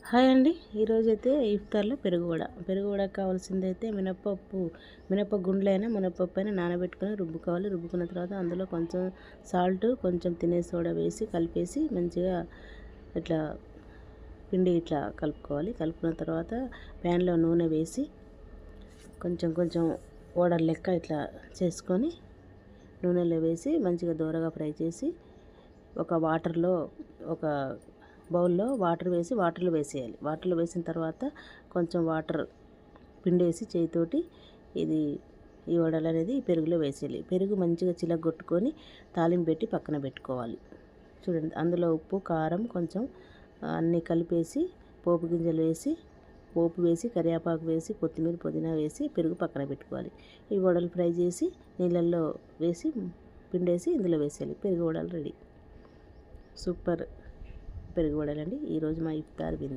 Hi అండి. ఈరోజైతే ఇఫ్తార్లో పెరుగు వడకు కావాల్సిందైతే మినప గుండ్లైనా మినపప్పు అయినా నానబెట్టుకొని రుబ్బుకోవాలి. రుబ్బుకున్న తర్వాత అందులో కొంచెం సాల్ట్, కొంచెం తినే సోడా వేసి కలిపేసి మంచిగా ఇట్లా పిండి ఇట్లా కలుపుకోవాలి. కలుపుకున్న తర్వాత ప్యాన్లో నూనె వేసి కొంచెం కొంచెం వడల లెక్క ఇట్లా చేసుకొని నూనెలో వేసి మంచిగా దోరగా ఫ్రై చేసి ఒక బౌల్లో వాటర్ వేసి వాటర్లో వేసేయాలి. వాటర్లో వేసిన తర్వాత కొంచెం వాటర్ పిండేసి చేతితోటి ఈ వడలు అనేది పెరుగులో వేసేయాలి. పెరుగు మంచిగా చిలగొట్టుకొని తాలింపు పెట్టి పక్కన పెట్టుకోవాలి. చూడండి, అందులో ఉప్పు, కారం కొంచెం అన్నీ కలిపేసి పోపు వేసి కరివేపాకు వేసి కొత్తిమీర, పుదీనా వేసి పెరుగు పక్కన పెట్టుకోవాలి. ఈ వడలు ఫ్రై చేసి నీళ్ళల్లో వేసి పిండేసి ఇందులో వేసేయాలి. పెరుగు వడలు రెడీ. సూపర్ పెరుగు వడలండి. ఈరోజు మా ఇఫ్తార్ విందు.